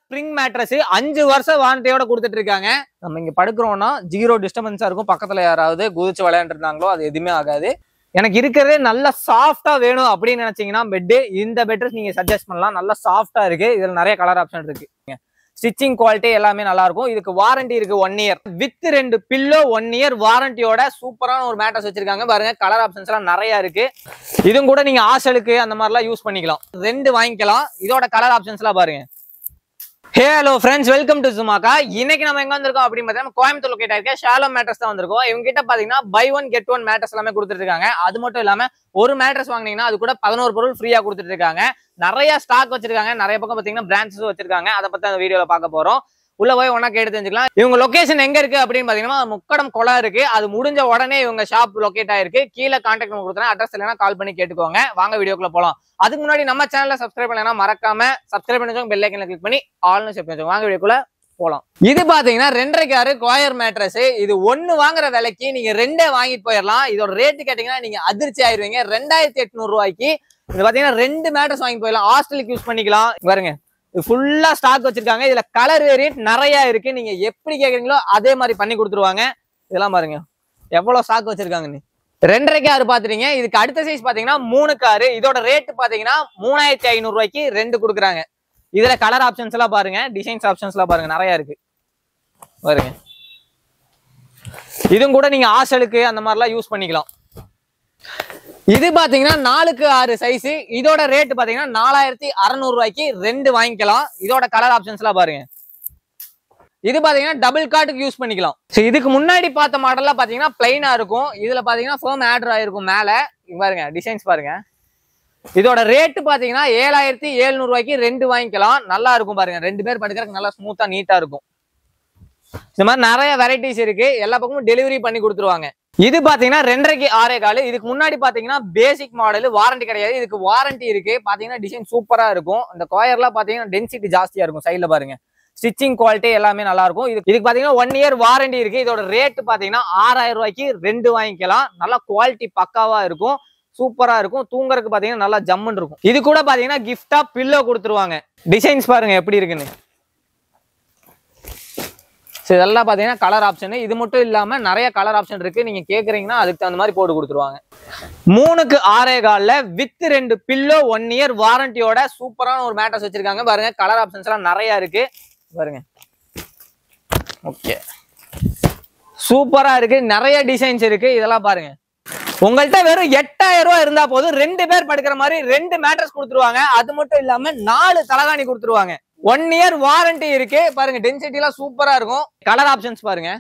Spring mattress 5 வருஷம் வாரண்டியோட கொடுத்துட்டு இருக்காங்க. நம்ம இங்க படுக்கிறோம்னா 0 டிஸ்டர்பன்ஸா இருக்கும். பக்கத்துல யாராவது குதிச்சு விளையாண்டுருந்தாங்களோ அது எதுவுமே ஆகாது. எனக்கு இருக்கிறதே நல்ல சாஃப்டா வேணும் அப்படின்னு நினைச்சீங்கன்னா பெட் இந்த பெட்ரஸ் நீங்க சஜஸ்ட் பண்ணலாம். நல்லா சாஃப்டா இருக்கு. இதுல நிறைய கலர் ஆப்ஷன் இருக்கு. ஸ்டிச்சிங் குவாலிட்டி எல்லாமே நல்லா இருக்கும். இதுக்கு வாரண்டி இருக்கு 1 இயர் வித் 2 பில்லோ 1 இயர் வாரண்டியோட சூப்பரான ஒரு மேட்ரஸ் வச்சிருக்காங்க. பாருங்க கலர் ஆப்ஷன்ஸ் எல்லாம் நிறைய இருக்கு. இதுவும் கூட நீங்க ஹாஸ்டலுக்கு அந்த மாதிரிலாம் யூஸ் பண்ணிக்கலாம். 2 வாங்கிக்கலாம். இதோட கலர் ஆப்ஷன்ஸ் எல்லாம் பாருங்க. ஹலோ ஃப்ரெண்ட்ஸ், வெல்கம் டு சுமாக்கா. இன்னைக்கு நம்ம எங்க வந்திருக்கோம் அப்படின்னு பார்த்தீங்கன்னா கோயம்புத்தூர் லொகேட் ஆயிருக்க ஷாலோம் மேட்ரஸ் தான் வந்திருக்கோம். இவங்க கிட்ட பாத்தீங்கன்னா பை 1 கெட் 1 மேட்ரஸ் எல்லாமே கொடுத்துட்டு இருக்காங்க. அது மட்டும் இல்லாம ஒரு மேட்ரஸ் வாங்கினீங்கன்னா அது கூட 11 பொருள் ஃப்ரீயா கொடுத்துட்டு இருக்காங்க. நிறைய ஸ்டாக் வச்சிருக்காங்க. நிறைய பக்கம் பாத்தீங்கன்னா பிரான்ச்சஸ் வச்சிருக்காங்க. அதை பத்தி அந்த வீடியோல பார்க்க போறோம். உள்ள போய் ஒன்னா கேட்டு தெரிஞ்சுக்கலாம். இவங்க லொகேஷன் எங்க இருக்கு அப்படின்னு பாத்தீங்கன்னா முக்கடம் குளம் இருக்கு. அது முடிஞ்ச உடனே இவங்க ஷாப் லொகேட் ஆயிருக்கு. கீழே கான்டாக்ட் நம்பர் கொடுத்தேன். அட்ரஸ் இல்லைன்னா கால் பண்ணி கேட்டுக்கோங்க. வாங்க வீடியோக்குள்ள போலாம். அதுக்கு முன்னாடி நம்ம சேனலை சப்ஸ்கிரைப் பண்ணலன்னா மறக்காம சப்ஸ்கிரைப் பண்ணிக்கோங்க. பெல் ஐக்கன்ல கிளிக் பண்ணி ஆல்னு செட் பண்ணிக்கோங்க. வாங்க வீடியோக்குள்ள போலாம். இது பாத்தீங்கன்னா 2.5 காரு கோயர் மேட்ரஸ். இது 1 வாங்குற விலைக்கு நீங்க 2 வாங்கிட்டு போயிடலாம். இதோட ரேட்டு கேட்டீங்கன்னா நீங்க அதிர்ச்சி ஆயிருவீங்க. 2800 ரூபாய்க்கு இது பாத்தீங்கன்னா 2 மேட்ரஸ் வாங்கி போயிடலாம். ஹாஸ்டலுக்கு யூஸ் பண்ணிக்கலாம். பாருங்க இது ஃபுல்லா ஸ்டாக் வச்சிருக்காங்க. இதுல கலர் வேரியன்ட் நிறைய இருக்கு. நீங்க எப்படி கேக்குறீங்களோ அதே மாதிரி பண்ணி கொடுத்துருவாங்க. இதெல்லாம் பாருங்க எவ்வளவு ஸ்டாக் வச்சிருக்காங்கன்னு. 2.5 காரு பாத்துறீங்க. இதுக்கு அடுத்த சைஸ் பாத்தீங்கன்னா 3 காரு. இதோட ரேட் பாத்தீங்கன்னா 3500 ரூபாய்க்கு 2 கொடுக்குறாங்க. இதுல கலர் ஆப்ஷன்ஸ் எல்லாம் பாருங்க. டிசைன்ஸ் ஆப்ஷன்ஸ் எல்லாம் பாருங்க நிறைய இருக்கு. பாருங்க இதுவும் கூட நீங்க ஹாஸ்டலுக்கு அந்த மாதிரிலாம் யூஸ் பண்ணிக்கலாம். இது பாத்தீங்கன்னா 4க்கு 6 சைஸ். இதோட ரேட் பாத்தீங்கன்னா 4600 ரூபாய்க்கு 2 வாங்கிக்கலாம். இதோட கலர் ஆப்ஷன்ஸ் எல்லாம் பாருங்க. இது பாத்தீங்கன்னா டபுள் கார்டுக்கு யூஸ் பண்ணிக்கலாம். இதுக்கு முன்னாடி பார்த்த மாடல்லாம் பாத்தீங்கன்னா பிளைனா இருக்கும். இதுல பாத்தீங்கன்னா ஃபோம் ஆடர் ஆயிருக்கும். மேல பாருங்க டிசைன்ஸ் பாருங்க. இதோட ரேட் பாத்தீங்கன்னா 7700 ரூபாய்க்கு 2 வாங்கிக்கலாம். நல்லா இருக்கும் பாருங்க. 2 பேர் படுக்கிறதுக்கு நல்லா ஸ்மூத்தா நீட்டா இருக்கும். இந்த மாதிரி நிறைய வெரைட்டிஸ் இருக்கு. எல்லா பக்கமும் டெலிவரி பண்ணி கொடுத்துருவாங்க. இது பாத்தீங்கன்னா 2.5க்கு 6 கால். இதுக்கு முன்னாடி பாத்தீங்கன்னா பேசிக் மாடல், வாரண்டி கிடையாது. இதுக்கு வாரண்டி இருக்கு. பாத்தீங்கன்னா டிசைன் சூப்பரா இருக்கும். இந்த கோயர்லாம் பாத்தீங்கன்னா டென்சிட்டி ஜாஸ்தியா இருக்கும். சைட்ல பாருங்க ஸ்டிச்சிங் குவாலிட்டி எல்லாமே நல்லா இருக்கும். இதுக்கு பாத்தீங்கன்னா 1 இயர் வாரண்டி இருக்கு. இதோட ரேட் பாத்தீங்கன்னா 6000 ரூபாய்க்கு 2 வாங்கிக்கலாம். நல்லா குவாலிட்டி பக்காவா இருக்கும். சூப்பரா இருக்கும். தூங்குறதுக்கு பாத்தீங்கன்னா நல்லா ஜம்முன்னு இருக்கும். இது கூட பாத்தீங்கன்னா கிஃப்டா பில்லோ கொடுத்துருவாங்க. டிசைன்ஸ் பாருங்க எப்படி இருக்குன்னு. இதெல்லாம் பாத்தீங்கன்னா கலர் ஆப்ஷன். இது மட்டும் இல்லாம நிறைய கலர் ஆப்ஷன் இருக்கு. நீங்க கேக்குறீங்கன்னா அதுக்கு தகுந்த மாதிரி போட்டு கொடுத்துருவாங்க. 3க்கு 6 கால்ல வித் 2 பில்லோ 1 இயர் வாரண்டியோட சூப்பரான ஒரு மேட்ரஸ் வச்சிருக்காங்க. பாருங்க கலர் ஆப்ஷன்ஸ் எல்லாம் நிறைய இருக்கு. பாருங்க ஓகே சூப்பரா இருக்கு. நிறைய டிசைன்ஸ் இருக்கு. இதெல்லாம் பாருங்க. உங்கள்கிட்ட வெறும் 8000 ரூபாய் இருந்தா போதும் 2 பேர் படுக்கிற மாதிரி 2 மேட்ரஸ் கொடுத்துருவாங்க. அது மட்டும் இல்லாம 4 தலகாணி கொடுத்துருவாங்க. 1 இயர் வாரண்டி இருக்கு. பாருங்க டென்சிட்டி எல்லாம் சூப்பரா இருக்கும். கலர் ஆப்ஷன்ஸ் பாருங்க.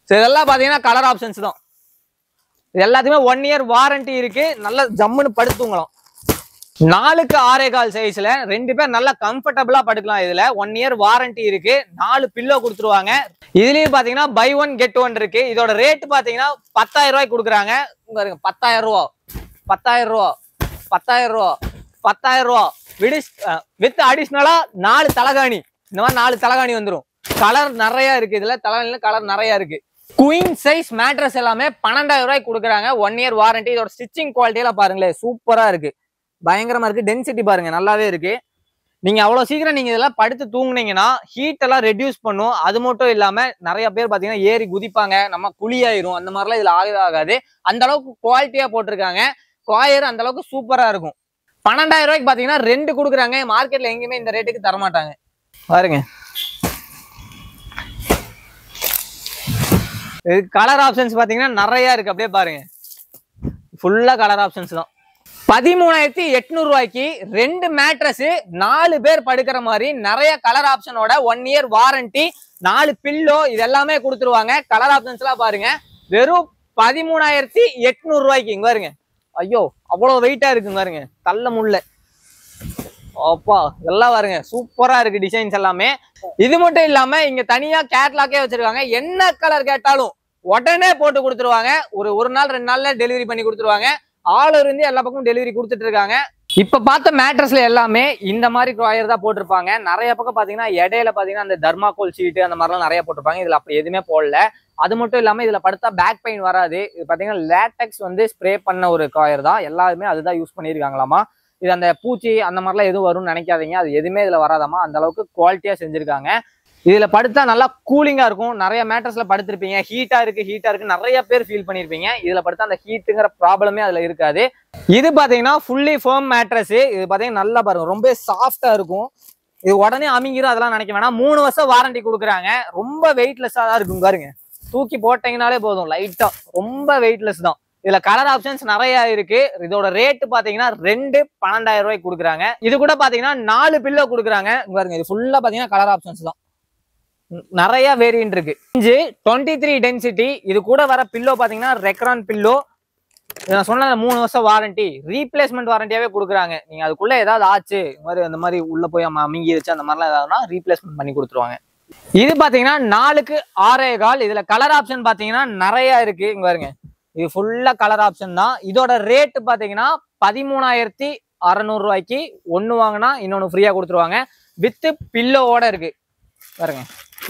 இதெல்லாம் பாத்தீங்கன்னா கலர் ஆப்ஷன்ஸ் தான். எல்லாத்துக்குமே 1 இயர் வாரண்டி இருக்கு. நல்லா ஜம்முன்னு படுத்துங்கலாம். 4க்கு 6 கால் சைஸ்ல 2 பேர் நல்லா கம்ஃபர்டபுளா படுக்கலாம். இதுல 1 இயர் வாரண்டி இருக்கு. 4 பில்லோ கொடுத்துருவாங்க. இதுலயும் பாத்தீங்கன்னா பை 1 கெட் 1 இருக்கு. இதோட ரேட் பாத்தீங்கன்னா 10000 ரூபாய்க்கு கொடுக்குறாங்க. 10000 ரூபா 10000 ரூபா 10000 ரூபா 10000 ரூபா வித் அடிஷனலா 4 தலகாணி. இந்த மாதிரி 4 தலகாணி வந்துடும். கலர் நிறைய இருக்கு. இதுல தலகாணில கலர் நிறைய இருக்கு. குயின் சைஸ் மேட்ரஸ் எல்லாமே 12000 ரூபாய்க்கு கொடுக்குறாங்க. 1 இயர் வாரண்டி. இதோட ஸ்டிச்சிங் குவாலிட்டி எல்லாம் பாருங்களேன் சூப்பரா இருக்கு. பயங்கரமா இருக்கு. டென்சிட்டி பாருங்க நல்லாவே இருக்கு. நீங்க அவ்வளவு சீக்கிரம் நீங்க இதெல்லாம் படுத்து தூங்குனீங்கன்னா ஹீட் எல்லாம் ரெடியூஸ் பண்ணும். அது மட்டும் இல்லாம நிறைய பேர் பாத்தீங்கன்னா ஏறி குதிப்பாங்க. நம்ம குழியாயிரும். அந்த மாதிரிலாம் இதுல ஆகவே ஆகாது. அந்த அளவுக்கு குவாலிட்டியா போட்டிருக்காங்க. கோயர் அந்த அளவுக்கு சூப்பரா இருக்கும். 12000 ரூபாய்க்கு பாத்தீங்கன்னா 2 கொடுக்குறாங்க. மார்க்கெட்ல எங்கேயுமே இந்த ரேட்டுக்கு தரமாட்டாங்க. பாருங்க கலர் ஆப்ஷன்ஸ் பாத்தீங்கன்னா நிறைய இருக்கு. அப்படியே பாருங்க ஃபுல்லா கலர் ஆப்ஷன்ஸ் தான். 13800 ரூபாய்க்கு 2 மேட்ரஸ் 4 பேர் படுக்கிற மாதிரி நிறைய கலர் ஆப்ஷனோட 1 இயர் வாரண்டி 4 பில்லோ இது எல்லாமே கொடுத்துருவாங்க. கலர் ஆப்ஷன்ஸ் எல்லாம் பாருங்க. வெறும் 13800 ரூபாய்க்கு. இங்க பாருங்க. ஐயோ அவ்வளவு வெயிட்டா இருக்குங்க பாருங்க. தள்ள முடியல. அப்பா எல்லாம் பாருங்க சூப்பரா இருக்கு டிசைன்ஸ் எல்லாமே. இது மட்டும் இல்லாம இங்க தனியா கேட்லாக்கே வச்சிருக்காங்க. என்ன கலர் கேட்டாலும் உடனே போட்டு கொடுத்துருவாங்க. ஒரு நாள் 2 நாள்ல டெலிவரி பண்ணி கொடுத்துருவாங்க. ஆல் இருந்து எல்லா பக்கமும் டெலிவரி கொடுத்துட்டு இருக்காங்க. இப்ப பார்த்த மேட்ரஸ்ல எல்லாமே இந்த மாதிரி கோயர் தான் போட்டிருப்பாங்க. நிறைய பக்கம் பாத்தீங்கன்னா இடையில பாத்தீங்கன்னா அந்த தர்மாகோல் ஷீட் அந்த மாதிரிலாம் நிறைய போட்டிருப்பாங்க. இதுல அப்படி எதுவுமே போடல. அது மட்டும் இல்லாம இதுல படுத்தா பேக் பெயின் வராது. இது பாத்தீங்கன்னா லேட்டெக்ஸ் வந்து ஸ்ப்ரே பண்ண ஒரு கோயர் தான். எல்லாருமே அதுதான் யூஸ் பண்ணிருக்காங்களாமா. இது அந்த பூச்சி அந்த மாதிரிலாம் எதுவும் வரும்னு நினைக்காதீங்க. அது எதுவுமே இதுல வராதாமா. அந்த அளவுக்கு குவாலிட்டியா செஞ்சிருக்காங்க. இதுல படுத்தா நல்லா கூலிங்கா இருக்கும். நிறைய மேட்ரஸ்ல படுத்திருப்பீங்க, ஹீட்டா இருக்கு நிறைய பேர் ஃபீல் பண்ணிருப்பீங்க. இதுல படுத்தா அந்த ஹீட்டுங்கிற ப்ராப்ளமே அதுல இருக்காது. இது பாத்தீங்கன்னா ஃபுல்லி ஃபர்ம் மேட்ரஸ். இது பாத்தீங்கன்னா நல்லா பாருங்க, ரொம்ப சாஃப்டா இருக்கும். இது உடனே அமிங்கிரும் அதெல்லாம் நினைக்க வேணாம். 3 வருஷம் வாரண்டி கொடுக்குறாங்க. ரொம்ப வெயிட்லெஸ்ஸா தான் இருக்கும் பாருங்க. தூக்கி போட்டீங்கனாலே போதும், லைட்டா ரொம்ப வெயிட்லெஸ் தான். இதுல கலர் ஆப்ஷன்ஸ் நிறைய இருக்கு. இதோட ரேட் பாத்தீங்கன்னா 2 12,000 ரூபாய்க்கு கொடுக்குறாங்க. இது கூட பாத்தீங்கன்னா 4 பில்லோ கொடுக்குறாங்க பாருங்க. இது ஃபுல்லா பாத்தீங்கன்னா கலர் ஆப்ஷன்ஸ் தான், நிறைய வேரியன்ட் இருக்கு. 23 டென்சிட்டி. இது கூட வர பில்லோ பாத்தீங்கன்னா ரெக்ரான் பில்லோ. நான் சொன்ன 3 வருஷம் வாரண்டி, ரீப்ளேஸ்மெண்ட் வாரண்டியாவே கொடுக்குறாங்க. நீங்க அதுக்குள்ள ஏதாவது ஆச்சு அந்த மாதிரி உள்ள போய் அமிங்கிருச்சு அந்த மாதிரிலாம் ஏதாவதுனா ரீப்ளேஸ்மெண்ட் பண்ணி கொடுத்துருவாங்க. இது பாத்தீங்கன்னா 4க்கு 6.25. இதுல கலர் ஆப்ஷன் பாத்தீங்கன்னா நிறைய இருக்கு. இங்க பாருங்க, இது ஃபுல்லா கலர் ஆப்ஷன் தான். இதோட ரேட் பாத்தீங்கன்னா 13,600 ரூபாய்க்கு. ஒன்னு வாங்கினா இன்னொன்னு ஃப்ரீயா கொடுத்துருவாங்க. வித் பில்லோவோட இருக்கு பாருங்க.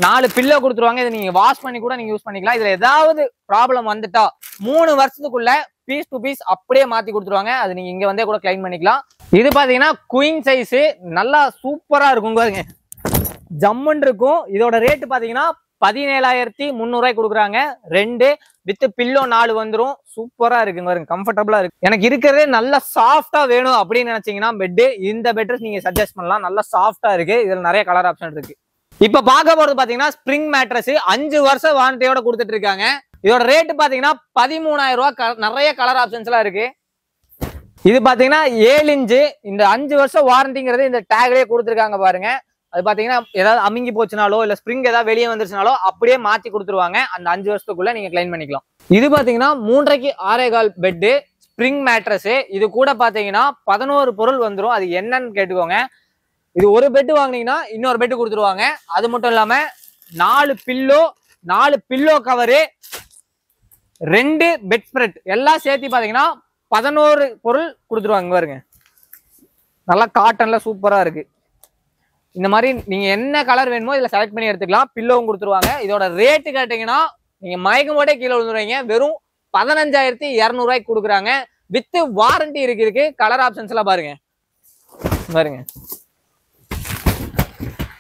4 பில்லோ கொடுத்துருவாங்க. இதை நீங்க வாஷ் பண்ணி கூட நீங்க யூஸ் பண்ணிக்கலாம். இதுல ஏதாவது ப்ராப்ளம் வந்துட்டா 3 வருஷத்துக்குள்ள பீஸ் டு பீஸ் அப்படியே மாத்தி கொடுத்துருவாங்க. அது நீங்க இங்க வந்தே கூட கிளைம் பண்ணிக்கலாம். இது பாத்தீங்கன்னா குயின் சைஸ், நல்லா சூப்பரா இருக்கும் பாருங்க, ஜம்முன்னு இருக்கும். இதோட ரேட் பாத்தீங்கன்னா 17,300 ரூபாய்க்கு கொடுக்குறாங்க. 2 வித் பில்லோ 4 வந்துடும். சூப்பரா இருக்குங்க பாருங்க, கம்ஃபர்டபுளா இருக்கு. எனக்கு இருக்கிறதே நல்லா சாஃப்டா வேணும் அப்படின்னு நினைச்சீங்கன்னா பெட், இந்த பெட் நீங்க சஜஸ்ட் பண்ணலாம். நல்லா சாஃப்டா இருக்கு. இதுல நிறைய கலர் ஆப்ஷன் இருக்கு. இப்ப பார்க்க போறது பாத்தீங்கன்னா ஸ்பிரிங் மேட்ரஸ். 5 வருஷம் வாரண்டியோட கொடுத்துட்டு இருக்காங்க. இதோட ரேட் பாத்தீங்கன்னா 13,000 ரூபாய். நிறைய கலர் ஆப்ஷன்ஸ் எல்லாம் இருக்கு. இது பாத்தீங்கன்னா 7 இன்ச்சு. இந்த 5 வருஷம் வாரண்டிங்கிறது இந்த டேக்லயே கொடுத்துருக்காங்க பாருங்க. அது பாத்தீங்கன்னா ஏதாவது அமுங்கி போச்சுனாலோ இல்ல ஸ்பிரிங் ஏதாவது வெளியே வந்துருச்சுனாலோ அப்படியே மாத்தி கொடுத்துருவாங்க. அந்த 5 வருஷத்துக்குள்ள நீங்க கிளைம் பண்ணிக்கலாம். இது பாத்தீங்கன்னா 3க்கு 6.25 பெட் ஸ்பிரிங் மேட்ரஸ். இது கூட பாத்தீங்கன்னா 11 பொருள் வந்துடும். அது என்னன்னு கேட்டுக்கோங்க. இது ஒரு பெட் வாங்கினீங்கன்னா இன்னொரு பெட் கொடுத்துருவாங்க. அது மட்டும் இல்லாம 4 பில்லோ கவரு, 2 பெட் ஸ்ப்ரெட் எல்லாம் சேர்த்து பாத்தீங்கன்னா 11 பொருள் கொடுத்துருவாங்க பாருங்க. நல்லா காட்டன்ல சூப்பரா இருக்கு. இந்த மாதிரி நீங்க என்ன கலர் வேணுமோ இதுல செலக்ட் பண்ணி எடுத்துக்கலாம். பில்லோவும் கொடுத்துருவாங்க. இதோட ரேட்டு கேட்டீங்கன்னா நீங்க மயக்கம் போட்டே கீழே விழுந்துருவீங்க. வெறும் 15,200 ரூபாய்க்கு கொடுக்குறாங்க. வித் வாரண்டி இருக்கு. கலர் ஆப்ஷன்ஸ் எல்லாம் பாருங்க.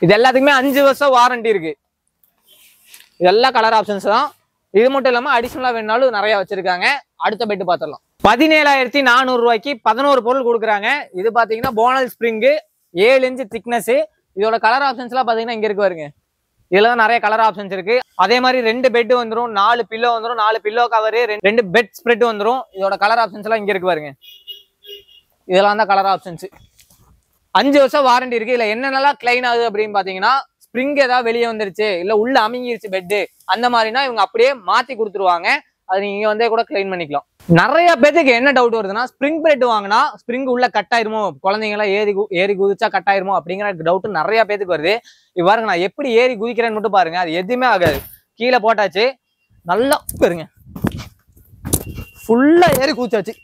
இது எல்லாத்துக்குமே 5 வருஷம் வாரண்டி இருக்கு. இதெல்லாம் கலர் ஆப்ஷன்ஸ் தான். இது மட்டும் இல்லாம அடிஷனலா வேணாலும் நிறைய வச்சிருக்காங்க. அடுத்த பெட் பாத்திரலாம். 17,400 ரூபாய்க்கு 11 பொருள் கொடுக்குறாங்க. இது பாத்தீங்கன்னா போனல் ஸ்பிரிங், 7 இன்ச் திக்னஸ். இதோட கலர் ஆப்ஷன்ஸ் எல்லாம் பாத்தீங்கன்னா இங்க இருக்கு பாருங்க. இதுல நிறைய கலர் ஆப்ஷன்ஸ் இருக்கு. அதே மாதிரி 2 பெட் வந்துடும், 4 பில்லோ வந்துடும், 4 பில்லோ கவரு, 2 பெட் ஸ்ப்ரெட் வந்துடும். இதோட கலர் ஆப்ஷன்ஸ் எல்லாம் இங்க இருக்கு பாருங்க. இதெல்லாம் தான் கலர் ஆப்ஷன்ஸ். 5 வருஷம் வாரண்டி இருக்கு. இதுல என்னென்னலாம் கிளைம் ஆகுது அப்படின்னு பாத்தீங்கன்னா, ஸ்பிரிங் ஏதாவது வெளியே வந்துருச்சு இல்ல உள்ள அமுங்கிருச்சு பெட்டு அந்த மாதிரினா இவங்க அப்படியே மாத்தி கொடுத்துருவாங்க. அது நீங்க வந்தே கூட கிளைம் பண்ணிக்கலாம். நிறைய பேருக்கு என்ன டவுட் வருதுன்னா, ஸ்பிரிங் பெட் வாங்கினா ஸ்பிரிங் உள்ள கட் ஆயிருமோ, குழந்தைங்க எல்லாம் ஏறி குதிச்சா கட் ஆயிருமோ அப்படிங்கிற டவுட் நிறைய பேருக்கு வருது. பாருங்க, நான் எப்படி ஏறி குதிக்கிறேன்னு மட்டும் பாருங்க. அது எதுவுமே ஆகாது. கீழே போட்டாச்சு, நல்லா பாருங்க, ஃபுல்லா ஏறி குதிச்சாச்சு.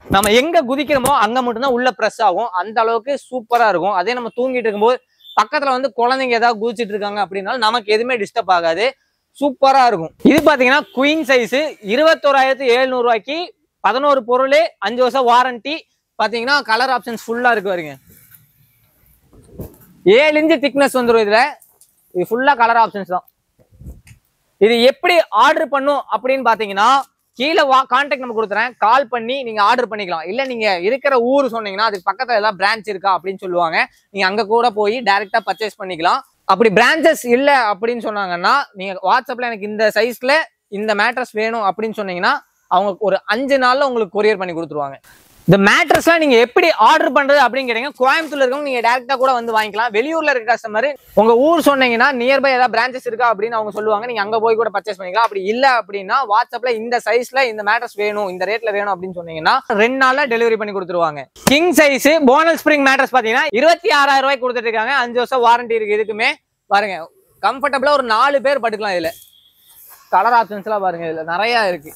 நம்ம எங்க குதிக்கிறோமோ அங்க மட்டும்தான் உள்ள பிரஸ் ஆகும். அந்த அளவுக்கு சூப்பரா இருக்கும். அதே நம்ம தூங்கிட்டு இருக்கும்போது பக்கத்துல வந்து குழந்தைங்க ஏதாவது குதிச்சிட்டு இருக்காங்க அப்படின்னாலும் நமக்கு எதுவுமே டிஸ்டர்ப் ஆகாது. சூப்பரா இருக்கும். இது பாத்தீங்கன்னா குயின் சைஸ், 21,700 ரூபாய்க்கு 11 பொருள், 5 வருஷம் வாரண்டி. பாத்தீங்கன்னா கலர் ஆப்ஷன்ஸ் ஃபுல்லா இருக்கு பாருங்க. 7 இன்ச் திக்னஸ் வந்துடும். இது ஃபுல்லா கலர் ஆப்ஷன்ஸ் தான். இது எப்படி ஆர்டர் பண்ணும் அப்படின்னு பாத்தீங்கன்னா, கீழே கான்டாக்ட் நம்பர் கொடுத்துறேன், கால் பண்ணி நீங்க ஆர்டர் பண்ணிக்கலாம். இல்ல நீங்க இருக்கிற ஊர் சொன்னீங்கன்னா அதுக்கு பக்கத்துல ஏதாவது பிரான்ச் இருக்கா அப்படின்னு சொல்லுவாங்க. நீங்க அங்க கூட போய் டைரக்டா பர்ச்சேஸ் பண்ணிக்கலாம். அப்படி பிரான்ச்சஸ் இல்ல அப்படின்னு சொன்னாங்கன்னா நீங்க வாட்ஸ்அப்ல எனக்கு இந்த சைஸ்ல இந்த மேட்ரஸ் வேணும் அப்படின்னு சொன்னீங்கன்னா அவங்க ஒரு 5 நாள்ல உங்களுக்கு கொரியர் பண்ணி கொடுத்துருவாங்க. இந்த மேட்ரஸ்லாம் நீங்க எப்படி ஆர்டர் பண்றது அப்படின்னு கேட்டீங்க, கோயம்புத்தூர்ல இருக்கவங்க நீங்க டைரக்டா கூட வந்து வாங்கிக்கலாம். வெளியூர்ல இருக்க கஸ்டமர் உங்க ஊர் சொன்னீங்கன்னா நியர்பை ஏதாவது பிரான்ச்சஸ் இருக்கா அப்படின்னு அவங்க சொல்லுவாங்க. நீங்க அங்க போய் கூட பர்ச்சேஸ் பண்ணிக்கலாம். அப்படி இல்ல அப்படின்னா வாட்ஸ்அப்ல இந்த சைஸ்ல இந்த மேட்ரஸ் வேணும், இந்த ரேட்ல வேணும் அப்படின்னு சொன்னீங்கன்னா 2 நாள்ல டெலிவரி பண்ணி கொடுத்துருவாங்க. கிங் சைஸ் போனல் ஸ்பிரிங் மேட்ரஸ் பாத்தீங்கன்னா 26,000 ரூபாய்க்கு கொடுத்துட்டு இருக்காங்க. 5 வருஷம் வாரண்டி இருக்கு. இதுக்குமே பாருங்க, கம்ஃபர்டபுளா ஒரு 4 பேர் படுக்கலாம். இதுல கலர் ஆப்ஷன்ஸ் எல்லாம் பாருங்க, இதுல நிறைய இருக்கு.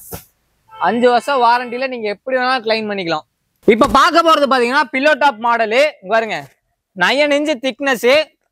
5 வருஷம் வாரண்டியில நீங்க எப்படி வேணாலும் கிளைம் பண்ணிக்கலாம். இப்ப பார்க்க போறது பாத்தீங்கன்னா பில்லோ டாப் மாடலு. பாருங்க, 9 இன்ச் திக்னஸ்,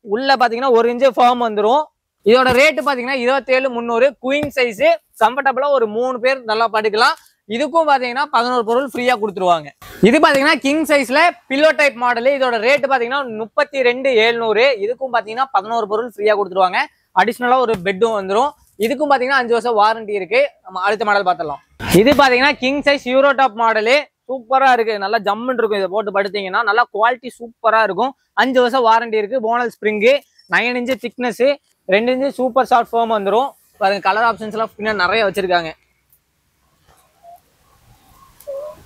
உள்ள பாத்தீங்கன்னா 1 இன்ச் ஃபார்ம் வந்துடும். இதோட ரேட்டு பாத்தீங்கன்னா 27,300. குயின் சைஸ், கம்ஃபர்டபுளா ஒரு 3 பேர் நல்லா படுக்கலாம். இதுக்கும் பாத்தீங்கன்னா 11 பொருள் ஃப்ரீயா கொடுத்துருவாங்க. இது பாத்தீங்கன்னா கிங் சைஸ்ல பில்லோ டைப் மாடல். இதோட ரேட் பாத்தீங்கன்னா 32,700. இதுக்கும் பாத்தீங்கன்னா 11 பொருள் ஃப்ரீயா கொடுத்துருவாங்க. அடிஷனலா ஒரு பெட்டும் வந்துடும். இதுக்கும் பாத்தீங்கன்னா 5 வருஷம் வாரண்டி இருக்கு. நம்ம அடுத்த மாடல் பார்த்துடலாம். இது பாத்தீங்கன்னா king size euro top model. சூப்பரா இருக்கு, நல்லா ஜம்முன்னு இருக்கும். இதை போட்டு படுத்தீங்கன்னா நல்லா குவாலிட்டி சூப்பரா இருக்கும். 5 வருஷம் வாரண்டி இருக்கு. Bonnell spring, 9 inch thickness, 2 inch super soft foam வந்துடும். பாருங்க கலர் ஆப்ஷன்ஸ் எல்லாம் பின்னாடி நிறைய வச்சிருக்காங்க.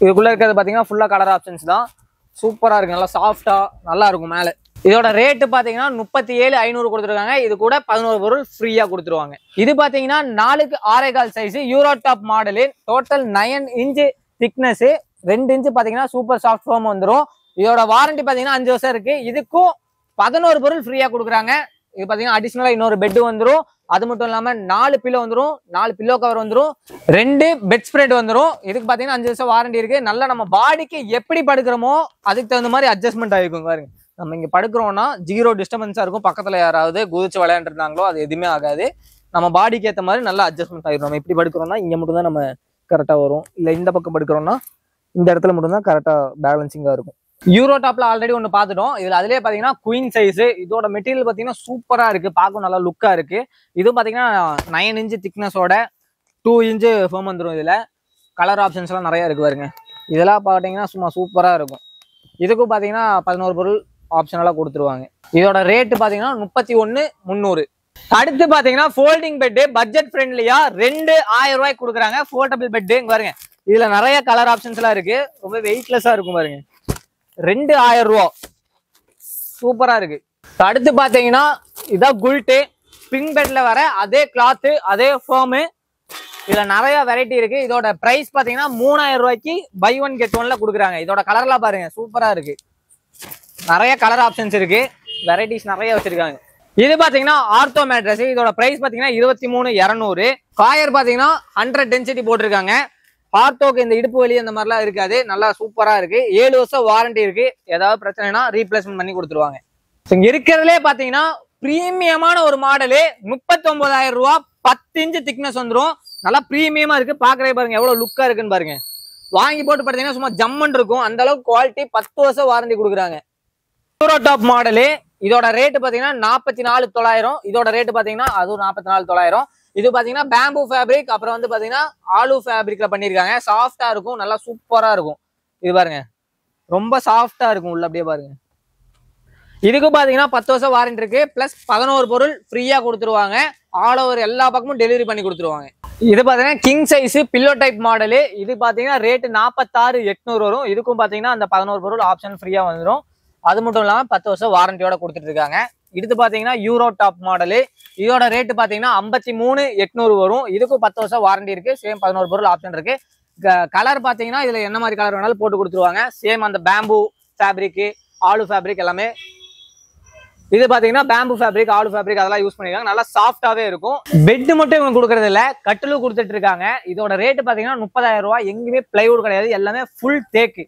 இதுக்குள்ள இருக்கிறது பாத்தீங்கன்னா ஃபுல்லா கலர் ஆப்ஷன்ஸ் தான். சூப்பரா இருக்கு, நல்லா சாஃப்டா நல்லா இருக்கும் மேல. இதோட ரேட்டு பாத்தீங்கன்னா 37,500 கொடுத்துருக்காங்க. இது கூட 11 பொருள் ஃப்ரீயா கொடுத்துருவாங்க. இது பாத்தீங்கன்னா 4க்கு 6.25 size euro top model. Total 9 inch thickness, 2 inch பாத்தீங்கன்னா சூப்பர் சாஃப்ட் ஃபோம் வந்துடும். இதோட வாரண்டி பாத்தீங்கன்னா 5 வருஷம் இருக்கு. இதுக்கும் 11 பொருள் ஃப்ரீயா கொடுக்குறாங்க. இது பாத்தீங்கன்னா அடிஷனலா இன்னொரு பெட் வந்துடும். அது மட்டும் இல்லாம 4 பில்லோ வந்துடும், 4 பில்லோ கவர் வந்துடும், 2 பெட் ஸ்ப்ரெட் வந்துடும். இதுக்கு பாத்தீங்கன்னா 5 வருஷம் வாரண்டி இருக்கு. நல்லா நம்ம பாடிக்கு எப்படி படுக்கிறோமோ அதுக்கு தகுந்த மாதிரி அட்ஜஸ்ட்மெண்ட் ஆகிருக்கும். பாருங்க நம்ம இங்க படுக்கிறோம்னா 0 டிஸ்டர்பன்ஸா இருக்கும். பக்கத்துல யாராவது குதிச்சு விளையாண்டுருந்தாங்களோ அது எதுவுமே ஆகாது. நம்ம பாடிக்கு ஏற்ற மாதிரி நல்லா அட்ஜஸ்ட்மெண்ட் ஆகிரும். நம்ம இப்படி படுக்கிறோம்னா இங்க மட்டும் தான் நம்ம கரெக்டா வரும். இல்ல இந்த பக்கம் படுக்கிறோம்னா இந்த இடத்துல மட்டும் தான் கரெக்டா பேலன்சிங்கா இருக்கும். யூரோ டாப்ல ஆல்ரெடி ஒன்று பார்த்துட்டோம். இதுல அதுலயே பாத்தீங்கன்னா குயின் சைஸ். இதோட மெட்டீரியல் பாத்தீங்கன்னா சூப்பரா இருக்கு, பார்க்கும் நல்லா லுக்கா இருக்கு. இது பாத்தீங்கன்னா 9 இன்ச் திக்னஸோட 2 இன்ச் ஃபோம் வந்துடும். இதுல கலர் ஆப்ஷன்ஸ் எல்லாம் நிறைய இருக்கு பாருங்க. இதெல்லாம் பாத்தீங்கன்னா சும்மா சூப்பரா இருக்கும். இதுக்கும் பாத்தீங்கன்னா 11 பொருள் ஆப்ஷனலா கொடுத்துருவாங்க. இதோட ரேட்டு பாத்தீங்கன்னா 31,300. அடுத்து பாத்தீங்கன்னா ஃபோல்டிங் பெட், பட்ஜெட் ஃப்ரெண்ட்லியா 2,000 ரூபாய்க்கு கொடுக்குறாங்க. ஃபோல்டபிள் பெட் பாருங்க. இதுல நிறைய கலர் ஆப்ஷன்ஸ் எல்லாம் இருக்கு. ரொம்ப வெயிட்லெஸ்ஸா இருக்கும் பாருங்க. 2,000 ரூபா சூப்பரா இருக்கு. அடுத்து பாத்தீங்கன்னா இதான் குல்ட்டு பிங்க் பெட்ல வர அதே கிளாத்து அதே ஃபோமு. இதுல நிறைய வெரைட்டி இருக்கு. இதோட பிரைஸ் பாத்தீங்கன்னா 3,000 ரூபாய்க்கு பை ஒன் கெட் ஒன்ல கொடுக்குறாங்க. இதோட கலர்லாம் பாருங்க சூப்பரா இருக்கு. நிறைய கலர் ஆப்ஷன்ஸ் இருக்கு, வெரைட்டிஸ் நிறைய வச்சிருக்காங்க. இது பாத்தீங்கன்னா ஆர்த்தோ மேட்ரஸ். இதோட பிரைஸ் பாத்தீங்கன்னா 23,200. காயர் பாத்தீங்கன்னா 100 டென்சிட்டி போட்டிருக்காங்க. ஆர்த்தோக்கு இந்த இடுப்பு வலி அந்த மாதிரிலாம் இருக்காது, நல்லா சூப்பரா இருக்கு. 7 வருஷம் வாரண்டி இருக்கு. ஏதாவது பிரச்சனைனா ரீப்ளேஸ்மெண்ட் பண்ணி கொடுத்துருவாங்க. இங்க இருக்கிறதுலே பாத்தீங்கன்னா பிரீமியமான ஒரு மாடலு 39,000 ரூபா. 10 இன்ச் திக்னஸ் வந்துடும். நல்லா பிரீமியமா இருக்கு. பாக்குறே பாருங்க எவ்வளவு லுக்கா இருக்குன்னு பாருங்க. வாங்கி போட்டு பார்த்தீங்கன்னா சும்மா ஜம்மன் இருக்கும். அந்த அளவுக்கு குவாலிட்டி. 10 வருஷம் வாரண்டி கொடுக்குறாங்க. Euro top model. இதோட ரேட்டு பாத்தீங்கன்னா 44,900. இதோட ரேட்டு பாத்தீங்கன்னா அதுவும் 44,900. இது பாத்தீங்கன்னா பேம்பூ ஃபேப்ரிக், அப்புறம் வந்து பாத்தீங்கன்னா ஆலு ஃபேப்ரிக்ல பண்ணிருக்காங்க. சாஃப்டா இருக்கும், நல்லா சூப்பரா இருக்கும். இது பாருங்க ரொம்ப சாஃப்டா இருக்கும் உள்ள. அப்படியே பாருங்க. இதுக்கு பாத்தீங்கன்னா 10 வருஷம் வாரண்டி இருக்கு. பிளஸ் 11 பொருள் ஃப்ரீயா கொடுத்துருவாங்க. ஆல் ஓவர் எல்லா பக்கமும் டெலிவரி பண்ணி கொடுத்துருவாங்க. இது பாத்தீங்கன்னா king size pillow type model. இது பாத்தீங்கன்னா ரேட்டு 46,800 வரும். இதுக்கும் பாத்தீங்கன்னா அந்த 11 பொருள் ஆப்ஷன் ஃப்ரீயா வந்துடும். அது மட்டும் இல்லாம 10 வருஷம் வாரண்டியோட கொடுத்துட்டு இருக்காங்க. இது பாத்தீங்கன்னா யூரோ டாப் மாடலு. இதோட ரேட்டு பாத்தீங்கன்னா 53,800 வரும். இதுக்கும் 10 வருஷம் வாரண்டி இருக்கு. சேம் 11 பொருள் ஆப்ஷன் இருக்கு. கலர் பாத்தீங்கன்னா இதுல என்ன மாதிரி கலர் வேணாலும் போட்டு கொடுத்துருவாங்க. சேம் அந்த பேம்பூ ஃபேப்ரிக், ஆலு ஃபேப்ரிக் எல்லாமே. இது பாத்தீங்கன்னா பேம்பூ ஃபேப்ரிக், ஆலு ஃபேப்ரிக் அதெல்லாம் யூஸ் பண்ணிருக்காங்க. நல்லா சாஃப்டாவே இருக்கும். பெட் மட்டும் இவங்க கொடுக்கறது இல்ல, கட்டிலும் கொடுத்துட்டு இருக்காங்க. இதோட ரேட்டு பாத்தீங்கன்னா 30,000 ரூபாய். எங்குமே பிளைவுட் கிடையாது, எல்லாமே ஃபுல் தேக்கு.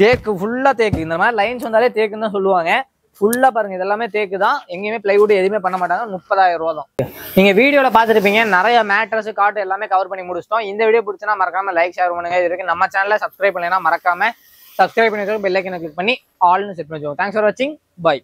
தேக்கு ஃபுல்லா தேக்கு. இந்த மாதிரி லைன்ஸ் வந்தாலே தேக்குன்னு தான் சொல்லுவாங்க. ஃபுல்லா பாருங்க இதெல்லாமே தேக்கு தான். எங்கேயுமே பிளைவுட் எதுவுமே பண்ண மாட்டாங்க. 30,000 ரூபா தான். நீங்க வீடியோல பாத்துருப்பீங்க நிறைய மேட்ரஸ் காட்டு எல்லாமே கவர் பண்ணி முடிச்சிட்டோம். இந்த வீடியோ பிடிச்சா மறக்காம லைக் ஷேர் பண்ணுங்க. இது வரைக்கும் நம்ம சேனலை சப்ஸ்கிரைப் பண்ணலைன்னா மறக்காம சப்ஸ்கிரைப் பண்ணி பெல் ஐக்கனை கிளிக் பண்ணி ஆல்னு செட் பண்ணி வச்சுக்கோங்க. தேங்க்ஸ் ஃபார் வாட்சிங். பை.